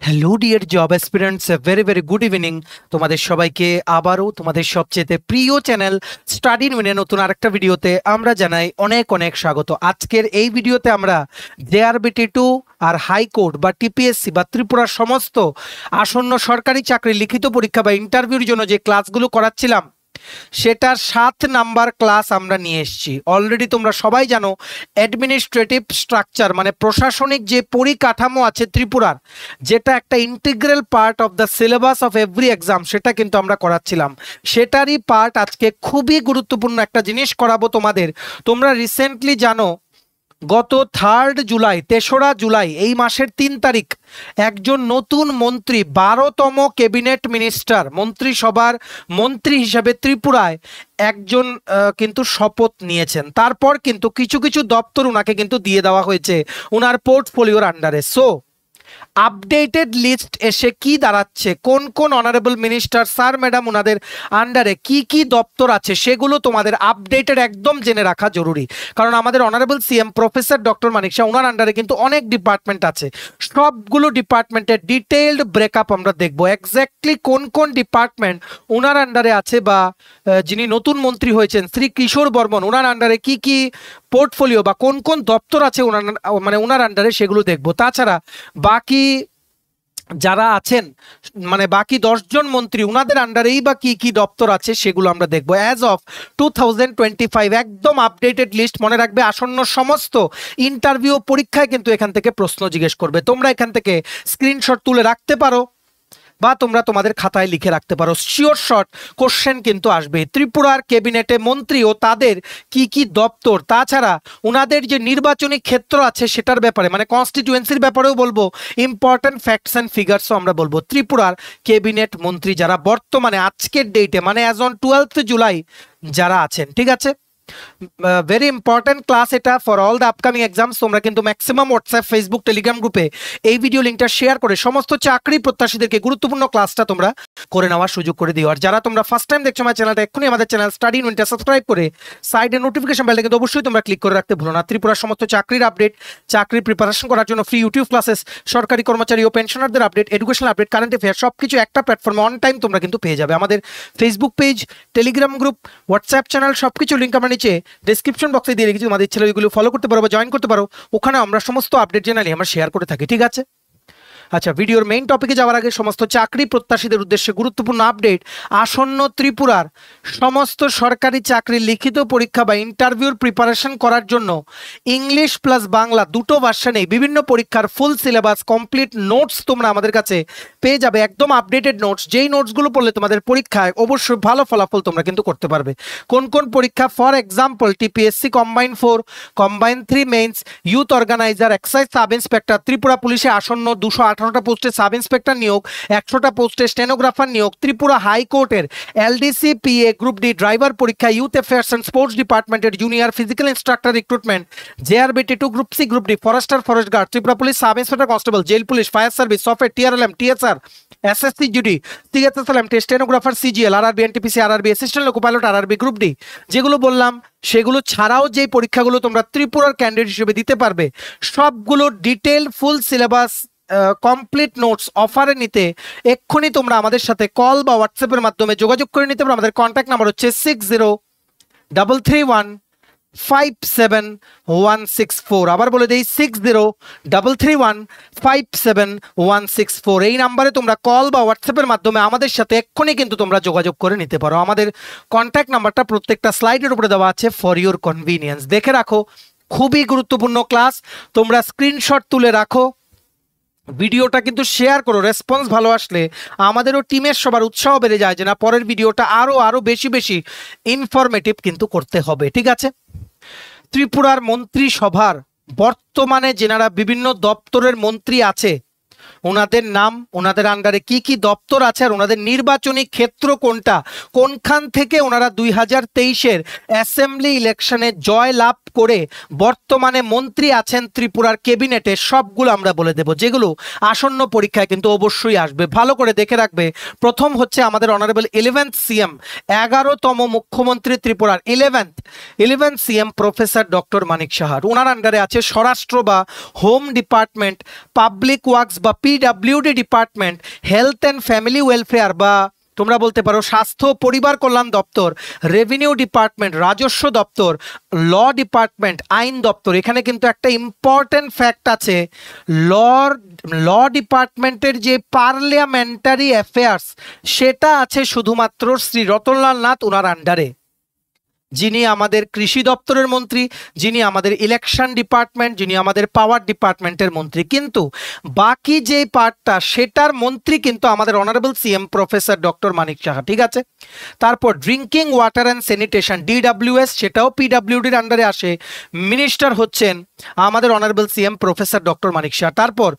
Hello dear job aspirants, very very good evening. তোমাদের সবাইকে আবারও তোমাদের সবচেয়ে প্রিয় চ্যানেল স্টাডি ইন নতুন আরেকটা ভিডিওতে আমরা জানাই অনেক অনেক স্বাগত। আজকের এই ভিডিওতে আমরা JRBT2 আর হাইকোর্ট বা টিপিএসসি বা ত্রিপুরার সমস্ত আসন্ন সরকারি চাকরি লিখিত পরীক্ষা বা ইন্টারভিউর জন্য যে ক্লাসগুলো করাচ্ছিলাম সেটার 7 নাম্বার ক্লাস আমরা নিয়ে এসেছি। অলরেডি তোমরা সবাই জানো অ্যাডমিনিস্ট্রেটিভ স্ট্রাকচার মানে প্রশাসনিক যে পরিকাঠামো আছে ত্রিপুরার, যেটা একটা integral part of the syllabus of every exam, সেটা কিন্তু আমরা করাচ্ছিলাম। সেটারই পার্ট আজকে খুবই গুরুত্বপূর্ণ একটা জিনিস করাবো তোমাদের। তোমরা রিসেন্টলি জানো গত 3 জুলাই 3রা জুলাই এই মাসের 3 তারিখ একজন নতুন মন্ত্রী 12তম ক্যাবিনেট মিনিস্টার মন্ত্রিসভার মন্ত্রী হিসেবে ত্রিপুরায় একজন কিন্তু শপথ নিয়েছেন। তারপর কিন্তু কিছু কিছু দপ্তর ওনাকে কিন্তু দিয়ে দেওয়া হয়েছে ওনার পোর্টফোলিওর আন্ডারে। সো আপডেটেড লিস্ট এসে কি দাঁড়াচ্ছে, কোন কোন অনারেবল মিনিস্টার স্যার ম্যাডাম ওনাদের আন্ডারে কি কি দপ্তর আছে সেগুলো তোমাদের আপডেটেড একদম জেনে রাখা জরুরি। কারণ আমাদের অনারেবল সিএম প্রফেসর ডক্টর মানিক শাহ ওনার আন্ডারে কিন্তু অনেক ডিপার্টমেন্ট আছে। সবগুলো ডিপার্টমেন্টের ডিটেইলড ব্রেকআপ আমরা দেখবো, এক্স্যাক্টলি কোন কোন ডিপার্টমেন্ট ওনার আন্ডারে আছে, বা যিনি নতুন মন্ত্রী হয়েছেন শ্রী কিশোর বর্মন ওনার আন্ডারে কি কি পোর্টফোলিও বা কোন কোন দপ্তর আছে ওনার মানে ওনার আন্ডারে সেগুলো দেখবো। তাছাড়া বাকি যারা আছেন মানে বাকি 10 জন মন্ত্রী ওনাদের আন্ডারেই বা কি কি দপ্তর আছে সেগুলো আমরা দেখবো। অ্যাজ অফ 2025 একদম আপডেটেড লিস্ট। মনে রাখবে আসন্ন সমস্ত ইন্টারভিউ পরীক্ষায় কিন্তু এখান থেকে প্রশ্ন জিজ্ঞেস করবে। তোমরা এখান থেকে স্ক্রিনশট তুলে রাখতে পারো বা তোমরা তোমাদের খাতায় লিখে রাখতে পারো। শিওর শর্ট কোশ্চেন কিন্তু আসবে। ত্রিপুরার ক্যাবিনেটে মন্ত্রী ও তাদের কি কি দপ্তর, তাছাড়া ওনাদের যে নির্বাচনী ক্ষেত্র আছে সেটার ব্যাপারে মানে কনস্টিটিউয়েন্সির ব্যাপারেও বলবো, ইম্পর্টেন্ট ফ্যাক্টস অ্যান্ড ফিগারসও আমরা বলবো। ত্রিপুরার ক্যাবিনেট মন্ত্রী যারা বর্তমানে আজকের ডেটে মানে অ্যাজ অন 12 জুলাই যারা আছেন, ঠিক আছে। ভেরি ইম্পর্টেন্ট ক্লাস এটা for all the upcoming exams. তোমরা কিন্তু ম্যাক্সিমাম হোয়াটসঅ্যাপ, ফেসবুক, টেলিগ্রাম গ্রুপে এই ভিডিও লিঙ্কটা শেয়ার করে সমস্ত চাকরি প্রত্যাশীদেরকে গুরুত্বপূর্ণ ক্লাসটা তোমরা করে নেওয়ার সুযোগ করে দিও। আর যারা তোমরা ফার্স্ট টাইম দেখছো আমার চ্যানেলটা, এক্ষুনি আমাদের চ্যানেল স্টাডি ইনটা সাবস্ক্রাইব করে সাইডে নোটিফিকেশন বেলটা কিন্তু অবশ্যই তোমরা ক্লিক করে রাখতে ভুলো না। ত্রিপুরার সমস্ত চাকরির আপডেট, চাকরির প্রিপারেশন করার জন্য ফ্রি ইউটিউব ক্লাসেস, সরকারি কর্মচারী ও পেনশনারদের update, educational update, current affair সবকিছু একটা প্ল্যাটফর্মে অন টাইম তোমরা কিন্তু পেয়ে যাবে। আমাদের Facebook page, Telegram group, WhatsApp channel সবকিছু লিঙ্ক আমরা নিচে ডেসক্রিপশন বক্সে দিয়ে রেখেছি। তোমাদের ইচ্ছা ওইগুলো ফলো করতে পারো বা জয়েন করতে পারো। ওখানে আমরা সমস্ত আপডেট জেনারেলি আমরা শেয়ার করে থাকি, ঠিক আছে। আচ্ছা, ভিডিওর মেইন টপিকে যাওয়ার আগে সমস্ত চাকরি প্রত্যাশীদের উদ্দেশ্যে গুরুত্বপূর্ণ আপডেট। আসন্ন ত্রিপুরার সমস্ত সরকারি চাকরির লিখিত পরীক্ষা বা ইন্টারভিউর প্রিপারেশন করার জন্য ইংলিশ প্লাস বাংলা দুটো ভার্সনে বিভিন্ন পরীক্ষার ফুল সিলেবাস কমপ্লিট নোটস তোমরা আমাদের কাছে পেয়ে যাবে, একদম আপডেটেড নোটস। যেই নোটসগুলো পড়লে তোমাদের পরীক্ষায় অবশ্যই ভালো ফলাফল তোমরা কিন্তু করতে পারবে। কোন কোন পরীক্ষা, for example TPSC combine 4, combine 3 mains, youth organiser, excise sub inspector, Tripura পুলিশে আসন্ন 218টা পোস্টে সাব ইন্সপেক্টর নিয়োগ, 100টা পোস্টে স্টেনোগ্রাফার নিয়োগ, ত্রিপুরা হাইকোর্টের LDC PA group D driver পরীক্ষা, ইউথ অ্যাফেয়ার্স অ্যান্ড স্পোর্টস ডিপার্টমেন্টের junior physical instructor recruitment, JRBT2 group C group D forester forest guard, Tripura police sub inspector constable, jail police, fire service, software, TRLM, TSR, SSC GD, CHSLM, stenographer, CGL, RRB, NTPC, RRB, assistant loco pilot, RRB group D. যেগুলো বললাম সেগুলো ছাড়াও যে পরীক্ষাগুলো তোমরা ত্রিপুরার candidate হিসেবে দিতে পারবে সবগুলো detail full syllabus complete notes অফারে নিতে এক্ষুনি তোমরা আমাদের সাথে কল বা হোয়াটসঅ্যাপের মাধ্যমে যোগাযোগ করে নিতে পারো। আমাদের কন্ট্যাক্ট নাম্বার হচ্ছে 6033157164। আবার বলে দিই 6033157164। এই নাম্বারে তোমরা কল বা হোয়াটসঅ্যাপের মাধ্যমে আমাদের সাথে এক্ষুনি কিন্তু তোমরা যোগাযোগ করে নিতে পারো। আমাদের কন্ট্যাক্ট নাম্বারটা প্রত্যেকটা স্লাইডের উপরে দেওয়া আছে ফর ইউর কনভিনিয়েন্স। দেখে রাখো, খুবই গুরুত্বপূর্ণ ক্লাস। তোমরা স্ক্রিনশট তুলে রাখো, ভিডিওটা কিন্তু শেয়ার করো। রেসপন্স ভালো আসলে আমাদেরও টিমের সবার উৎসাহ বেড়ে যায় যে না, পরের ভিডিওটা আরো বেশি বেশি ইনফরমেটিভ কিন্তু করতে হবে, ঠিক আছে। ত্রিপুরার মন্ত্রিসভার বর্তমানে যেনারা বিভিন্ন দপ্তরের মন্ত্রী আছে ওনাদের নাম, ওনাদের আন্ডারে কি কি দপ্তর আছে আর ওনাদের নির্বাচনী ক্ষেত্র কোনটা, কোনখান থেকে ওনারা 2023-এর অ্যাসেম্বলি ইলেকশনে জয় লাভ করে বর্তমানে মন্ত্রী আছেন ত্রিপুরার ক্যাবিনেটে, সবগুলো আমরা বলে দেব, যেগুলো আসন্ন পরীক্ষায় কিন্তু অবশ্যই আসবে। ভালো করে দেখে রাখবে। প্রথম হচ্ছে আমাদের অনারেবল 11th সিএম, 11তম মুখ্যমন্ত্রী ত্রিপুরার 11th CM professor doctor Manik Saha. ওনার আন্ডারে আছে স্বরাষ্ট্র বা হোম ডিপার্টমেন্ট, পাবলিক ওয়ার্কস বা PWD department, health and family welfare বা তোমরা বলতে পারো স্বাস্থ্য পরিবার কল্যাণ দপ্তর, রেভিনিউ ডিপার্টমেন্ট রাজস্ব দপ্তর, ল ডিপার্টমেন্ট আইন দপ্তর। এখানে কিন্তু একটা ইম্পর্টেন্ট ফ্যাক্ট আছে, ল ডিপার্টমেন্টের যে পার্লামেন্টারি অ্যাফেয়ার্স সেটা আছে শুধুমাত্র শ্রী রতনলাল নাথ ওনার আন্ডারে, যিনি আমাদের কৃষি দপ্তরের মন্ত্রী, যিনি আমাদের ইলেকশন ডিপার্টমেন্ট, যিনি আমাদের পাওয়ার ডিপার্টমেন্টের মন্ত্রী। কিন্তু বাকি যে পার্টটা সেটার মন্ত্রী কিন্তু আমাদের honourable CM professor doctor Manik Saha, ঠিক আছে। তারপর drinking water and sanitation DWS, সেটাও পিডব্লিউডির আন্ডারে আসে, মিনিস্টার হচ্ছেন আমাদের honourable CM professor doctor Manik Saha. তারপর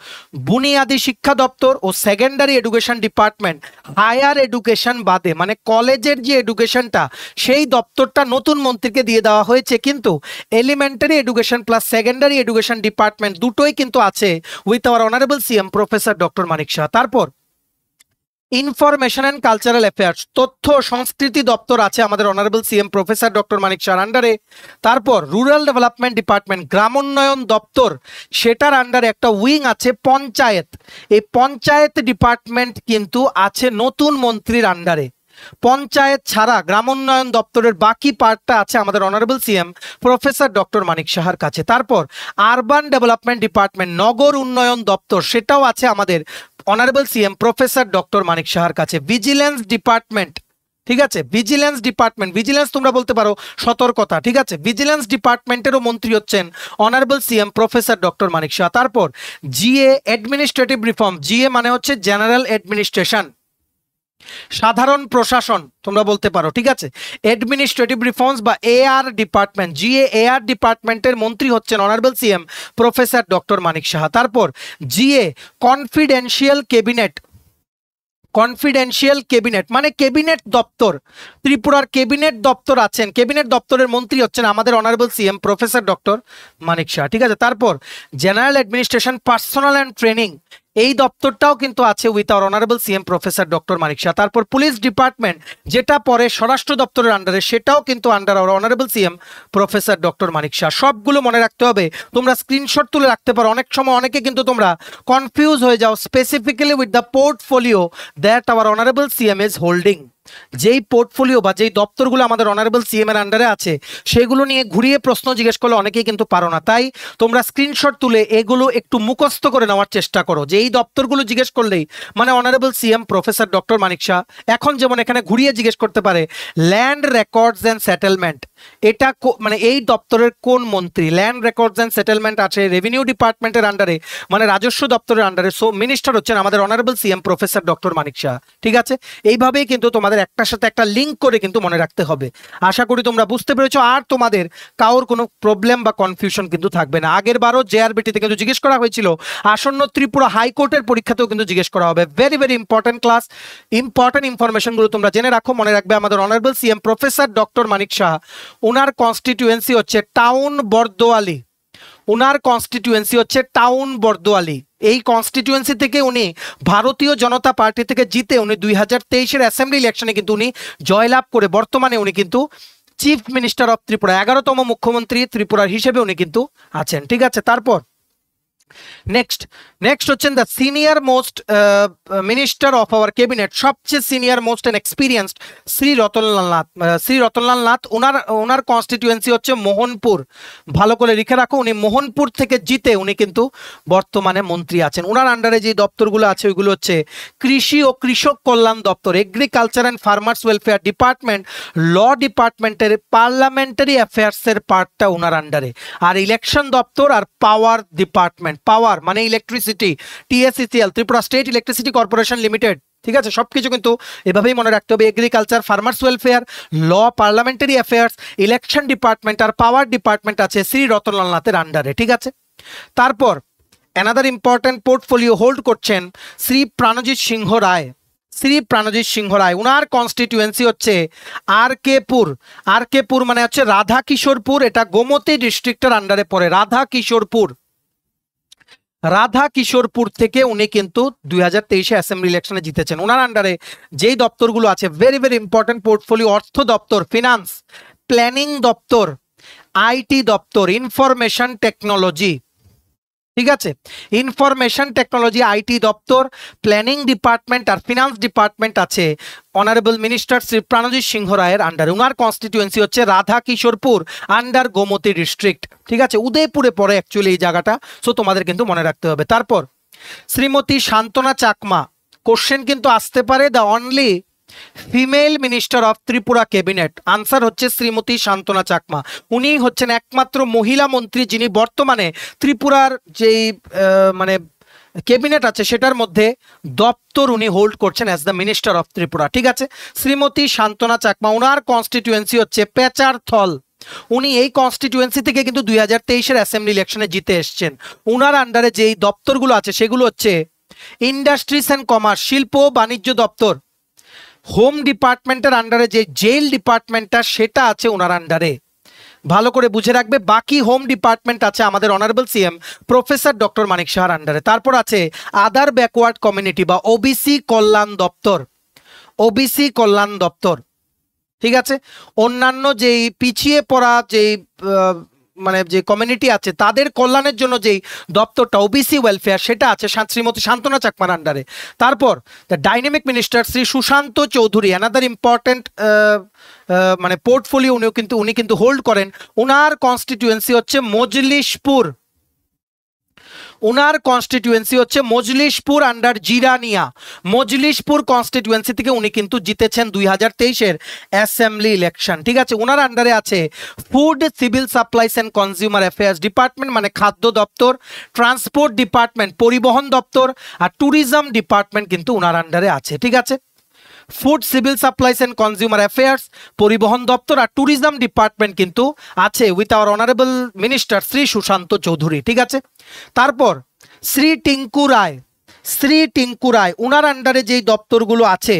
বুনিয়াদী শিক্ষা দপ্তর ও secondary education department, higher education বাদে মানে কলেজের যে এডুকেশনটা সেই দপ্তরটা নতুন মন্ত্রীকে দিয়ে দেওয়া হয়েছে, কিন্তু elementary education plus secondary education department দুটোই কিন্তু আছে with our honourable CM professor doctor Manik Saha. তারপর ইনফরমেশন অ্যান্ড কালচারাল অ্যাফেয়ার্স, তথ্য সংস্কৃতি দপ্তর আছে আমাদের অনারেবল সিএম প্রফেসর ডক্টর মানিক সাহার আন্ডারে। তারপর রুরাল ডেভেলপমেন্ট ডিপার্টমেন্ট, গ্রামোন্নয়ন দপ্তর, সেটার আন্ডারে একটা উইং আছে পঞ্চায়েত। এই পঞ্চায়েত ডিপার্টমেন্ট কিন্তু আছে নতুন মন্ত্রীর আন্ডারে। পঞ্চায়েত ছাড়া গ্রামোন্নয়ন দপ্তরের বাকি পার্টটা আছে আমাদের অনারেবল সিএম প্রফেসর ডক্টর মানিক সাহার কাছে। তারপর আরবান ডেভেলপমেন্ট ডিপার্টমেন্ট, নগর উন্নয়ন দপ্তর, সেটাও আছে আমাদের অনারেবল সিএম প্রফেসর ডক্টর মানিক সাহার কাছে। ভিজিলেন্স ডিপার্টমেন্ট, ঠিক আছে, ভিজিলেন্স ডিপার্টমেন্ট, ভিজিলেন্স তোমরা বলতে পারো সতর্কতা, ঠিক আছে, ভিজিলেন্স ডিপার্টমেন্টেরও মন্ত্রী হচ্ছেন honourable CM professor doctor Manik Saha. তারপর জিএ অ্যাডমিনিস্ট্রেটিভ রিফর্ম, জিএ মানে হচ্ছে জেনারেল অ্যাডমিনিস্ট্রেশন, সাধারণ প্রশাসন তোমরা বলতে পারো, ঠিক আছে, অ্যাডমিনিস্ট্রেটিভ রিফর্মস বা এআর ডিপার্টমেন্ট, জিএ এআর ডিপার্টমেন্টের মন্ত্রী হচ্ছেন honourable CM professor doctor Manik Saha. তারপর GA confidential cabinet, confidential cabinet মানে ক্যাবিনেট দপ্তর, ত্রিপুরার ক্যাবিনেট দপ্তর আছেন, ক্যাবিনেট দপ্তরের মন্ত্রী হচ্ছেন আমাদের honourable CM professor doctor Manik Saha, ঠিক আছে। তারপর general administration personal and training, এই দপ্তরটাও কিন্তু আছে with our honourable CM professor doctor Manik Saha. তারপর পুলিশ ডিপার্টমেন্ট, যেটা পরে স্বরাষ্ট্র দপ্তরের আন্ডারে, সেটাও কিন্তু under our honourable CM professor doctor Manik Saha. সবগুলো মনে রাখতে হবে, তোমরা স্ক্রিনশট তুলে রাখতে পারো। অনেক সময় অনেকে কিন্তু তোমরা কনফিউজ হয়ে যাও specifically with the portfolio that our honourable CM is holding. যেই পোর্টফোলিও বা যেই দপ্তরগুলো আমাদের অনারেবল সিএম এর আন্ডারে আছে সেগুলো নিয়ে ঘুরিয়ে প্রশ্ন জিজ্ঞেস করলে অনেকেই কিন্তু পারো না, তাই তোমরা স্ক্রিনশট তুলে এগুলো একটু মুখস্থ করে নেওয়ার চেষ্টা করো যে এই দপ্তরগুলো জিজ্ঞেস করলেই মানে honourable CM professor doctor Manik Saha. এখন যেমন এখানে ঘুরিয়ে জিজ্ঞেস করতে পারে ল্যান্ড রেকর্ডস অ্যান্ড সেটেলমেন্ট, এটা মানে এই দপ্তরের কোন মন্ত্রী? ল্যান্ড রেকর্ডস অ্যান্ড সেটেলমেন্ট আছে রেভিনিউ ডিপার্টমেন্টের আন্ডারে মানে রাজস্ব দপ্তরের আন্ডারে, সো মিনিস্টার হচ্ছেন আমাদের honourable CM professor doctor Manik Saha, ঠিক আছে। এইভাবেই কিন্তু তোমাদের একটার সাথে একটা লিঙ্ক করে কিন্তু মনে রাখতে হবে। আশা করি তোমরা বুঝতে পেরেছো, আর তোমাদের কারোর কোনো প্রবলেম বা কনফিউশন কিন্তু থাকবে না। আগের বারও জেআরবিটিতে কিন্তু জিজ্ঞেস করা হয়েছিল, আসন্ন ত্রিপুরা হাইকোর্টের পরীক্ষাতেও কিন্তু জিজ্ঞেস করা হবে। Very very important class, important ইনফরমেশনগুলো তোমরা জেনে রাখো, মনে রাখবে। আমাদের honourable CM professor doctor Manik Saha, ওনার কনস্টিটিউয়েন্সি হচ্ছে টাউন বরদোয়ালি, ওনার কনস্টিটিউয়েন্সি হচ্ছে টাউন বরদোয়ালি। এই কনস্টিটিউয়েন্সি থেকে উনি ভারতীয় জনতা পার্টি থেকে জিতে উনি 2023-এর অ্যাসেম্বলি ইলেকশনে কিন্তু উনি জয়লাভ করে বর্তমানে উনি কিন্তু চিফ মিনিস্টার অফ ত্রিপুরা, 11তম মুখ্যমন্ত্রী ত্রিপুরার হিসেবে উনি কিন্তু আছেন, ঠিক আছে। তারপর নেক্সট হচ্ছেন the senior most minister of our cabinet, সবচেয়ে senior most and experienced Shri Ratanlal Nath. ওনার কনস্টিটিউয়েন্সি হচ্ছে মোহনপুর, ভালো করে লিখে রাখো, উনি মোহনপুর থেকে জিতে উনি কিন্তু বর্তমানে মন্ত্রী আছেন। ওনার আন্ডারে যে দপ্তরগুলো আছে ওইগুলো হচ্ছে কৃষি ও কৃষক কল্যাণ দপ্তর, agriculture and farmers welfare department, law ডিপার্টমেন্টের পার্লামেন্টারি অ্যাফেয়ার্সের পার্টটা ওনার আন্ডারে, আর ইলেকশন দপ্তর আর পাওয়ার ডিপার্টমেন্ট, পাওয়ার মানে electricity, TSECL Tripura state electricity corporation limited, ঠিক আছে। সবকিছু কিন্তু এভাবেই মনে রাখতে হবে, agriculture, farmers welfare, law, parliamentary affairs, election department আর পাওয়ার ডিপার্টমেন্ট আছে শ্রী রতনলাল নাথের আন্ডারে, ঠিক আছে। তারপর অ্যানাদার ইম্পর্টেন্ট পোর্টফোলিও হোল্ড করছেন শ্রী প্রাণজিৎ সিংহ রায়, শ্রী প্রাণজিৎ সিংহ রায়। ওনার কনস্টিটিউয়েন্সি হচ্ছে আর কে পুর মানে হচ্ছে রাধা কিশোরপুর, এটা গোমতী ডিস্ট্রিক্টের আন্ডারে পড়ে, রাধা কিশোরপুর থেকে উনি কিন্তু 2023-এ অ্যাসেম্বলি ইলেকশনে জিতেছেন। ওনার আন্ডারে যেই দপ্তরগুলো আছে ভেরি ভেরি ইম্পর্টেন্ট পোর্টফোলিও, অর্থ দপ্তর, ফিনান্স, প্ল্যানিং দপ্তর, আইটি দপ্তর, ইনফরমেশন টেকনোলজি, ঠিক আছে। ইনফরমেশন টেকনোলজি আইটি দপ্তর, প্ল্যানিং ডিপার্টমেন্ট আর ফিনান্স ডিপার্টমেন্ট আছে অনারেবল মিনিস্টার শ্রী প্রাণজিৎ সিংহ রায়ের আন্ডারে। উনার কনস্টিটিউয়েন্সি হচ্ছে রাধা কিশোরপুর আন্ডার গোমতী ডিস্ট্রিক্ট। ঠিক আছে, উদয়পুরে পড়ে অ্যাকচুয়ালি এই জায়গাটা, সো তোমাদের কিন্তু মনে রাখতে হবে। তারপর শ্রীমতী শান্তনা চাকমা, কোশ্চেন কিন্তু আসতে পারে, the only female minister of Tripura cabinet. Answer হচ্ছে শ্রীমতী শান্তনা চাকমা। উনি হচ্ছেন একমাত্র মহিলা মন্ত্রী যিনি বর্তমানে ত্রিপুরার যেই মানে ক্যাবিনেট আছে সেটার মধ্যে দপ্তর উনি হোল্ড করছেন as the minister of Tripura. ঠিক আছে, শ্রীমতী শান্তনা চাকমা, ওনার কনস্টিটিউয়েন্সি হচ্ছে পেচারথল। উনি এই কনস্টিটিউয়েন্সি থেকে কিন্তু 2023-এর অ্যাসেম্বলি ইলেকশনে জিতে এসছেন। উনার আন্ডারে যেই দপ্তরগুলো আছে সেগুলো হচ্ছে ইন্ডাস্ট্রিজ অ্যান্ড কমার্স, শিল্প ও বাণিজ্য দপ্তর। হোম ডিপার্টমেন্টের আন্ডারে যে জেল ডিপার্টমেন্টটা সেটা আছে ওনার আন্ডারে, ভালো করে বুঝে রাখবে। বাকি হোম ডিপার্টমেন্ট আছে আমাদের অনারেবল সিএম প্রফেসর ডক্টর মানিক সাহার আন্ডারে। তারপর আছে আদার ব্যাকওয়ার্ড কমিউনিটি বা ওবিসি কল্যাণ দপ্তর, ওবিসি কল্যাণ দপ্তর। ঠিক আছে, অন্যান্য যেই পিছিয়ে পড়া যেই মানে যে কমিউনিটি আছে তাদের কল্যাণের জন্য যেই দপ্তরটা ওবিসি ওয়েলফেয়ার সেটা আছে শ্রীমতী শান্তনা চাকমার আন্ডারে। তারপর the dynamic minister Shri Sushanta Chowdhury, another important মানে পোর্টফোলিও উনি কিন্তু হোল্ড করেন। ওনার কনস্টিটিউয়েন্সি হচ্ছে মজলিশপুর, ওনার কনস্টিটিউয়েন্সি হচ্ছে মজলিশপুর আন্ডার জিরানিয়া। মজলিশপুর কনস্টিটিউয়েন্সি থেকে উনি কিন্তু জিতেছেন 2023-এর অ্যাসেম্বলি ইলেকশন। ঠিক আছে, ওনার আন্ডারে আছে food, civil supplies and consumer affairs department মানে খাদ্য দপ্তর, ট্রান্সপোর্ট ডিপার্টমেন্ট পরিবহন দপ্তর, আর ট্যুরিজম ডিপার্টমেন্ট কিন্তু ওনার আন্ডারে আছে। ঠিক আছে, food, civil supplies and consumer affairs, পরিবহন দপ্তর আর ট্যুরিজম ডিপার্টমেন্ট কিন্তু আছে with our honourable minister Shri Sushanta Chowdhury. ঠিক আছে, তারপর শ্রী টিঙ্কু রায়, শ্রী টিঙ্কু রায় ওনার আন্ডারে যেই দপ্তরগুলো আছে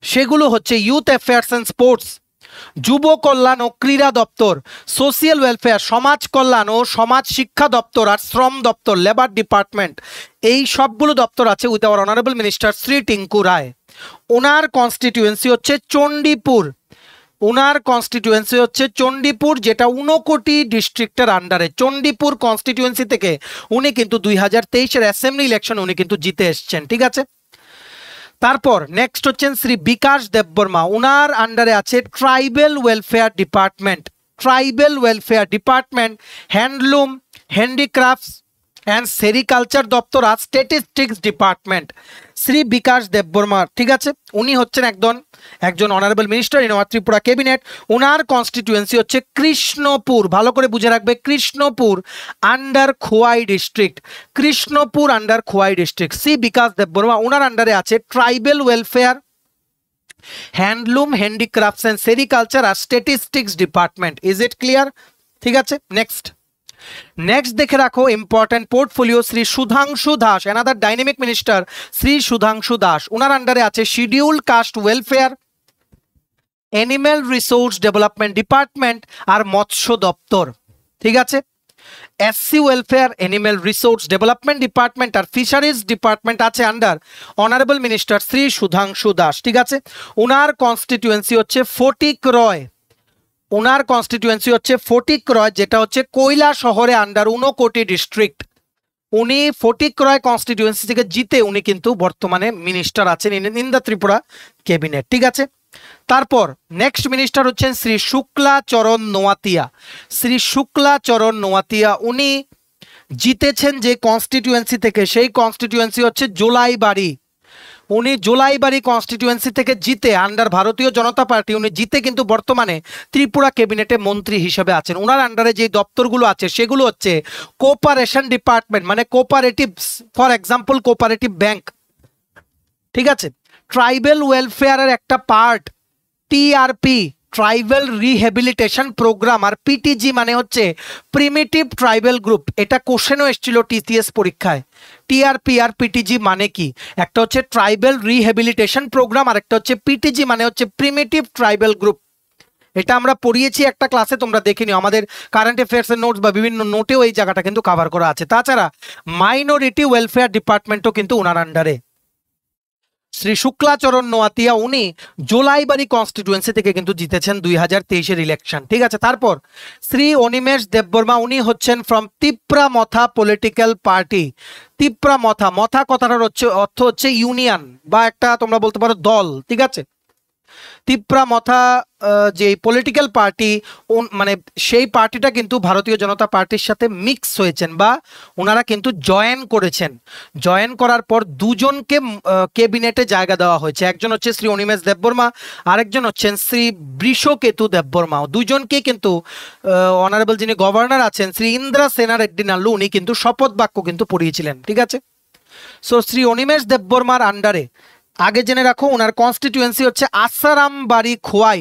সেগুলো হচ্ছে ইউথ অ্যাফেয়ার্স অ্যান্ড স্পোর্টস, যুব কল্যাণ ও ক্রীড়া দপ্তর, সোশিয়াল ওয়েলফেয়ার সমাজ কল্যাণ ও সমাজ শিক্ষা দপ্তর আর শ্রম দপ্তর লেবার ডিপার্টমেন্ট। এই সবগুলো দপ্তর আছে with our honourable minister Shri Tinku Roy. ওনার কনস্টিটিউয়েন্সি হচ্ছে চণ্ডীপুর, ওনার কনস্টিটিউয়েন্সি হচ্ছে চণ্ডীপুর যেটা ঊনকোটি ডিস্ট্রিক্টের আন্ডারে। চণ্ডীপুর কনস্টিটিউয়েন্সি থেকে উনি কিন্তু 2023-এর অ্যাসেম্বলি ইলেকশন উনি কিন্তু জিতে এসছেন। ঠিক আছে, তারপর নেক্সট হচ্ছেন শ্রী বিকাশ দেববর্মা, ওনার আন্ডারে আছে tribal welfare department, tribal welfare department, handloom, handicrafts and sericulture দপ্তর আর স্ট্যাটিস্টিক্স ডিপার্টমেন্ট। শ্রী বিকাশ দেববর্মা, ঠিক আছে, উনি হচ্ছেন একজন honourable minister in our Tripura cabinet. ওনার কনস্টিটিউয়েন্সি হচ্ছে কৃষ্ণপুর, ভালো করে বুঝে রাখবে, Krishnapur under Khowai district, Krishnapur under Khowai district. Shri Bikash Debbarma ওনার আন্ডারে আছে tribal welfare, handloom, handicrafts and sericulture আর statistics department. Is it clear? ঠিক আছে, নেক্সট দেখে রাখো important portfolio Shri Sudhanshu Das, another dynamic minister Shri Sudhanshu Das. ওনার আন্ডারে আছে schedule caste welfare, animal resource development department আর মৎস্য দপ্তর। ঠিক আছে, SC welfare, animal resource development department আর ফিশারিজ ডিপার্টমেন্ট আছে under honourable minister Shri Sudhanshu Das. ঠিক আছে, ওনার কনস্টিটিউয়েন্সি হচ্ছে ফটিক রয়, ওনার কনস্টিটিউয়েন্সি হচ্ছে ফটিক রয় যেটা হচ্ছে কৈলা শহরে আন্ডার ঊনকোটি ডিস্ট্রিক্ট। উনি ফটিক রয় কনস্টিটিউয়েন্সি থেকে জিতে উনি কিন্তু বর্তমানে মিনিস্টার আছেন ইন দ্য ত্রিপুরা ক্যাবিনেট। ঠিক আছে, তারপর নেক্সট মিনিস্টার হচ্ছেন শ্রী শুক্লাচরণ নোয়াতিয়া, শ্রী শুক্লাচরণ নোয়াতিয়া উনি জিতেছেন যে কনস্টিটিউয়েন্সি থেকে সেই কনস্টিটিউয়েন্সি হচ্ছে জোলাইবাড়ি। উনি জোলাইবাড়ি কনস্টিটিউয়েন্সি থেকে জিতে আন্ডার ভারতীয় জনতা পার্টি উনি জিতে কিন্তু বর্তমানে ত্রিপুরা ক্যাবিনেটে মন্ত্রী হিসেবে আছেন। ওনার আন্ডারে যে দপ্তরগুলো আছে সেগুলো হচ্ছে কোঅপারেশন ডিপার্টমেন্ট মানে cooperative, for example cooperative bank. ঠিক আছে, ট্রাইবেল ওয়েলফেয়ারের একটা part TRP, tribal rehabilitation programme, আর পিটিজি মানে হচ্ছে প্রিমিটিভ ট্রাইবেল গ্রুপ। এটা কোশ্চেনও এসেছিল টিসিএস পরীক্ষায়, টিআরপি আর পিটিজি মানে কি। একটা হচ্ছে ট্রাইবেল রিহ্যাবিলিটেশন প্রোগ্রাম আর একটা হচ্ছে পিটিজি মানে হচ্ছে প্রিমিটিভ ট্রাইবেল গ্রুপ। এটা আমরা পড়িয়েছি একটা ক্লাসে, তোমরা দেখে নিও, আমাদের কারেন্ট অ্যাফেয়ার্সের নোটস বা বিভিন্ন নোটেও এই জায়গাটা কিন্তু কভার করা আছে। তাছাড়া মাইনরিটি ওয়েলফেয়ার ডিপার্টমেন্টও কিন্তু ওনার আন্ডারে। শ্রী শুক্লাচরণ নোয়াতিয়া উনি জোলাইবাড়ি কনস্টিটিউয়েন্সি থেকে কিন্তু জিতেছেন 2023-এর ইলেকশন। ঠিক আছে, তারপর শ্রী অনিমেষ দেববর্মা উনি হচ্ছেন from Tipra Motha political party. Tipra Motha, Motha কথাটার অর্থ হচ্ছে ইউনিয়ন বা একটা তোমরা বলতে পারো দল। ঠিক আছে, তিপ্রামথা যে পলিটিক্যাল পার্টি, মানে সেই পার্টিটা কিন্তু ভারতীয় জনতা পার্টির সাথে মিক্স হয়েছেন বা ওনারা কিন্তু জয়েন করেছেন। জয়েন করার পর দুজনকে ক্যাবিনেটে জায়গা দেওয়া হয়েছে। একজন হচ্ছে শ্রী অনিমেষ দেববর্মা, আরেকজন হচ্ছেন শ্রী বৃষকেতু দেববর্মা। দুজনকে কিন্তু অনারেবল যিনি গভর্নর আছেন শ্রী ইন্দ্রা সেনা রেড্ডি নাল্লু উনি কিন্তু শপথ বাক্য কিন্তু পড়িয়েছিলেন। ঠিক আছে, সো শ্রী অনিমেষ দেববর্মার আন্ডারে আগে জেনে রাখো ওনার কনস্টিটিউয়েন্সি হচ্ছে আসারামবাড়ি খোয়াই।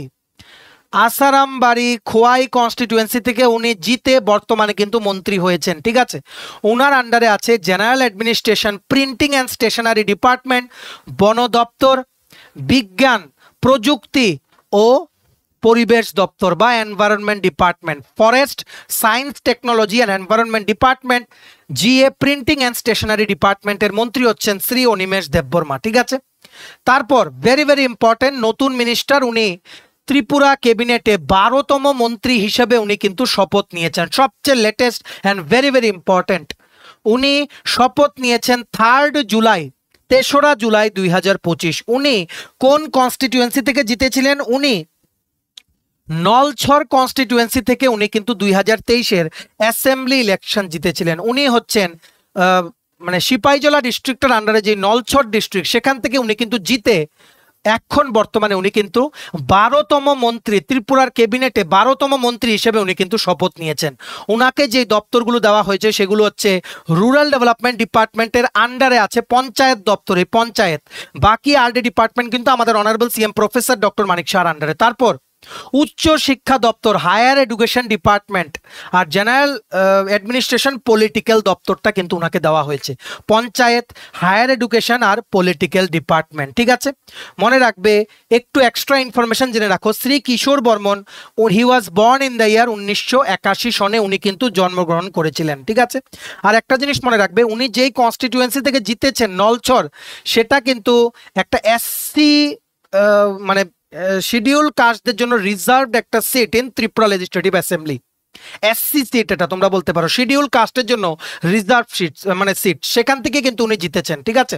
আসারামবাড়ি খোয়াই কনস্টিটিউয়েন্সি থেকে উনি জিতে বর্তমানে কিন্তু মন্ত্রী হয়েছেন। ঠিক আছে, ওনার আন্ডারে আছে general administration, printing and stationery department, বন দপ্তর, বিজ্ঞান প্রযুক্তি ও পরিবেশ দপ্তর বা environment department, forest science technology and environment department, GA printing and stationery ডিপার্টমেন্টের মন্ত্রী হচ্ছেন শ্রী অনিমেষ দেববর্মা। ঠিক আছে, তারপর ভেরি ভেরি ইম্পর্টেন্ট নতুন মিনিস্টার, উনি ত্রিপুরা ক্যাবিনেটে 12তম মন্ত্রী হিসেবে উনি কিন্তু শপথ নিয়েছেন। সবচেয়ে latest and very very important, উনি শপথ নিয়েছেন 3 জুলাই 3রা জুলাই 2025। উনি কোন কনস্টিটিউয়েন্সি থেকে জিতেছিলেন? উনি নলছর কনস্টিটিউয়েন্সি থেকে উনি কিন্তু 2023-এর অ্যাসেম্বলি ইলেকশন জিতেছিলেন। উনি হচ্ছেন মানে সিপাহীজলা ডিস্ট্রিক্টের আন্ডারে যে নলছর ডিস্ট্রিক্ট সেখান থেকে উনি কিন্তু জিতে এখন বর্তমানে উনি কিন্তু 12তম মন্ত্রী, ত্রিপুরার ক্যাবিনেটে 12তম মন্ত্রী হিসেবে উনি কিন্তু শপথ নিয়েছেন। ওনাকে যে দপ্তরগুলো দেওয়া হয়েছে সেগুলো হচ্ছে রুরাল ডেভেলপমেন্ট ডিপার্টমেন্টের আন্ডারে আছে পঞ্চায়েত দপ্তরে, পঞ্চায়েত। বাকি আরডি ডিপার্টমেন্ট কিন্তু আমাদের honourable CM professor doctor Manik শাহর আন্ডারে। তারপর উচ্চ শিক্ষা দপ্তর, হায়ার এডুকেশন ডিপার্টমেন্ট আর জেনারেল অ্যাডমিনিস্ট্রেশন পলিটিক্যাল দপ্তরটা কিন্তু ওনাকে দেওয়া হয়েছে। পঞ্চায়েত, হায়ার এডুকেশন আর পলিটিক্যাল ডিপার্টমেন্ট। ঠিক আছে, মনে রাখবে একটু এক্সট্রা ইনফরমেশন জেনে রাখো। Shri Kishore Barman he was born in the year 1981 সনে উনি কিন্তু জন্মগ্রহণ করেছিলেন। ঠিক আছে, আর একটা জিনিস মনে রাখবে, উনি যেই কনস্টিটিউয়েন্সি থেকে জিতেছেন নলছর, সেটা কিন্তু একটা এসসি মানে শিডিউল কাস্টদের জন্য রিজার্ভড একটা seat in Tripura legislative assembly. SC seat এটা তোমরা বলতে পারো, শিডিউল কাস্টের জন্য রিজার্ভ সিট মানে সিট, সেখান থেকে কিন্তু উনি জিতেছেন। ঠিক আছে,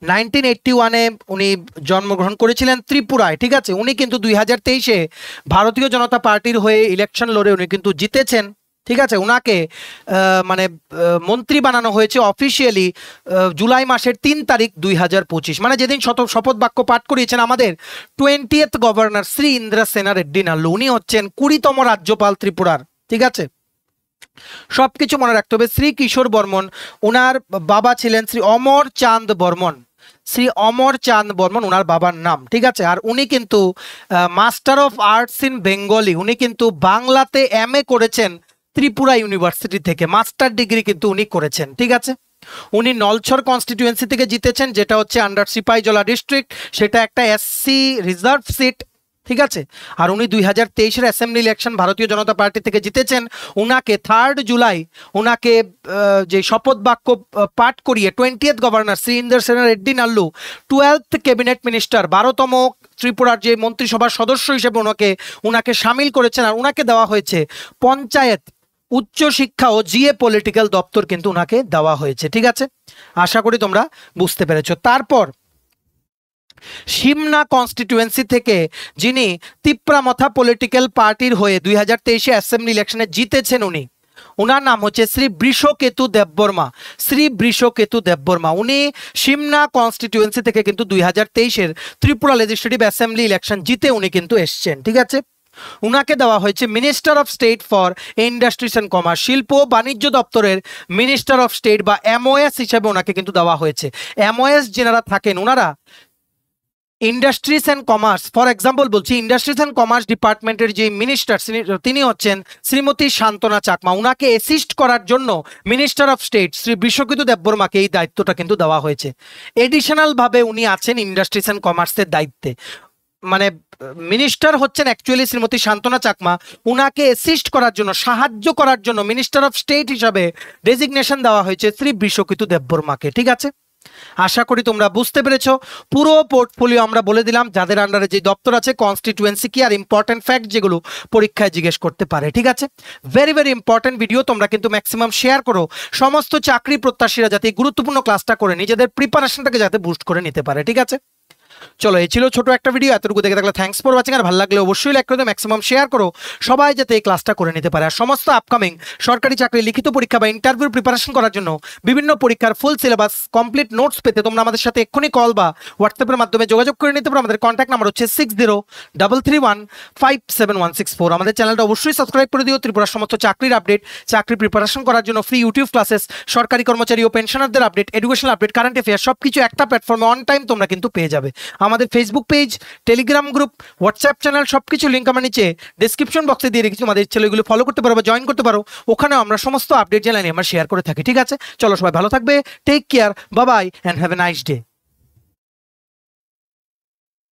1981-এ উনি জন্মগ্রহণ করেছিলেন ত্রিপুরায়। ঠিক আছে, উনি কিন্তু 2023-এ ভারতীয় জনতা পার্টির হয়ে ইলেকশন লড়ে উনি কিন্তু জিতেছেন। ঠিক আছে, ওনাকে মানে মন্ত্রী বানানো হয়েছে অফিসিয়ালি জুলাই মাসের 3 তারিখ 2025, মানে যেদিন শপথ বাক্য পাঠ করিয়েছেন আমাদের 20th গভর্নর শ্রী ইন্দ্রা সেনা রেড্ডি নাল্লু। উনি হচ্ছেন 20তম রাজ্যপাল ত্রিপুরার। ঠিক আছে, সবকিছু মনে রাখতে হবে। শ্রী কিশোর বর্মন, ওনার বাবা ছিলেন শ্রী অমর চাঁদ বর্মন। শ্রী অমর চাঁদ বর্মন ওনার বাবার নাম। ঠিক আছে, আর উনি কিন্তু master of arts in Bengali, উনি কিন্তু বাংলাতে MA করেছেন ত্রিপুরা ইউনিভার্সিটি থেকে, মাস্টার ডিগ্রি কিন্তু উনি করেছেন। ঠিক আছে, উনি নলছর কনস্টিটিউয়েন্সি থেকে জিতেছেন, যেটা হচ্ছে আন্ডার সিপাহীজলা ডিস্ট্রিক্ট, সেটা একটা এসসি রিজার্ভ সিট। ঠিক আছে, আর উনি 2023-এর অ্যাসেম্বলি ইলেকশন ভারতীয় জনতা পার্টি থেকে জিতেছেন। উনাকে 3 জুলাই ওনাকে যে শপথ বাক্য পাঠ করিয়ে 20th গভর্নর শ্রী ইন্দ্র সেনা Reddy Nallu 12th cabinet minister, 12তম ত্রিপুরার যে মন্ত্রিসভার সদস্য হিসেবে ওনাকে সামিল করেছেন। আর ওনাকে দেওয়া হয়েছে পঞ্চায়েত, উচ্চ শিক্ষা ও জিএ পলিটিক্যাল দপ্তর কিন্তু ওনাকে দেওয়া হয়েছে। ঠিক আছে, আশা করি তোমরা বুঝতে পেরেছো। তারপর সিমনা কনস্টিটিউয়েন্সি থেকে যিনি তিপ্রামথা পলিটিক্যাল পার্টির হয়ে 2023-এ অ্যাসেম্বলি ইলেকশনে জিতেছেন, ওনার নাম হচ্ছে শ্রী বৃষকেতু দেববর্মা। শ্রী বৃষকেতু দেববর্মা উনি সিমনা কনস্টিটিউয়েন্সি থেকে কিন্তু 2023-এর ত্রিপুরা লেজিসলেটিভ অ্যাসেম্বলি ইলেকশন জিতে উনি কিন্তু এসছেন। ঠিক আছে, উনাকে দেওয়া হয়েছে minister of state for industries and commerce, শিল্প বাণিজ্য দপ্তরের মিনিস্টার অফ স্টেট বা MOS হিসেবে ওনাকে কিন্তু দেওয়া হয়েছে। MOS যেনারা থাকেন ওনারা industries and commerce, for example বলছি, ইন্ডাস্ট্রিজ অ্যান্ড কমার্স ডিপার্টমেন্টের যে মিনিস্টার তিনি হচ্ছেন শ্রীমতী শান্তনা চাকমা। উনাকে অ্যাসিস্ট করার জন্য minister of state Shri Brishaketu দেববর্মাকে এই দায়িত্বটা কিন্তু দেওয়া হয়েছে। এডিশনাল ভাবে উনি আছেন ইন্ডাস্ট্রিজ অ্যান্ড কমার্সের দায়িত্বে, মানে মিনিস্টার হচ্ছেন অ্যাকচুয়ালি শ্রীমতী শান্তনা চাকমা। উনাকে অ্যাসিস্ট করার জন্য, সাহায্য করার জন্য মিনিস্টার অফ স্টেট হিসাবে ডেজিগনেশন দেওয়া হয়েছে শ্রী বৃষকেতু দেববর্মাকে। ঠিক আছে, আশা করি তোমরা বুঝতে পেরেছো। পুরো পোর্টফোলিও আমরা বলে দিলাম, যাদের আন্ডারে যে দপ্তর আছে, কনস্টিটিউয়েন্সি কি, আর ইম্পর্টেন্ট ফ্যাক্ট যেগুলো পরীক্ষায় জিজ্ঞেস করতে পারে। ঠিক আছে, ভেরি ভেরি ইম্পর্টেন্ট ভিডিও, তোমরা কিন্তু ম্যাক্সিমাম শেয়ার করো, সমস্ত চাকরি প্রত্যাশীরা যাতে এই গুরুত্বপূর্ণ ক্লাসটা করে নিজেদের প্রিপারেশনটাকে যাতে বুস্ট করে নিতে পারে। ঠিক আছে, চলো এই ছিল ছোট একটা ভিডিও, এতটুকু দেখে থাকলে থ্যাঙ্কস ফর ওয়াচিং। আর ভালো লাগলে অবশ্যই লাইক করে দাও, ম্যাক্সিমাম শেয়ার করো, সবাই যাতে এই ক্লাসটা করে নিতে পারে। আর সমস্ত আপকামিং সরকারি চাকরি লিখিত পরীক্ষা বা ইন্টারভিউ প্রিপারেশন করার জন্য বিভিন্ন পরীক্ষার ফুল সিলেবাস কমপ্লিট নোটস পেতে তোমরা আমাদের সাথে এক্ষুনি কল বা হোয়াটসঅ্যাপের মাধ্যমে যোগাযোগ করে নিতে পারো। আমাদের কন্ট্যাক্ট নাম্বার হচ্ছে 6033157164। আমাদের চ্যানেলটা অবশ্যই সাবস্ক্রাইব করে দিও। ত্রিপুরার সমস্ত চাকরির আপডেট, চাকরি প্রিপারেশন করার জন্য ফ্রি ইউটিউব ক্লাসেস, সরকারি কর্মচারী ও পেনশনারদের update, educational update, current affair সবকিছু একটা প্ল্যাটফর্মে অন টাইম তোমরা কিন্তু পেয়ে যাবে। আমাদের Facebook page, Telegram group, WhatsApp channel সবকিছু লিঙ্ক আমার নিচে ডেসক্রিপশন বক্সে দিয়ে রেখেছি। আমাদের চ্যানেল এগুলো ফলো করতে পারো বা জয়েন করতে পারো, ওখানেও আমরা সমস্ত আপডেট জানাই আমরা শেয়ার করে থাকি। ঠিক আছে, চলো সবাই ভালো থাকবে, take care, bye bye and have a nice day.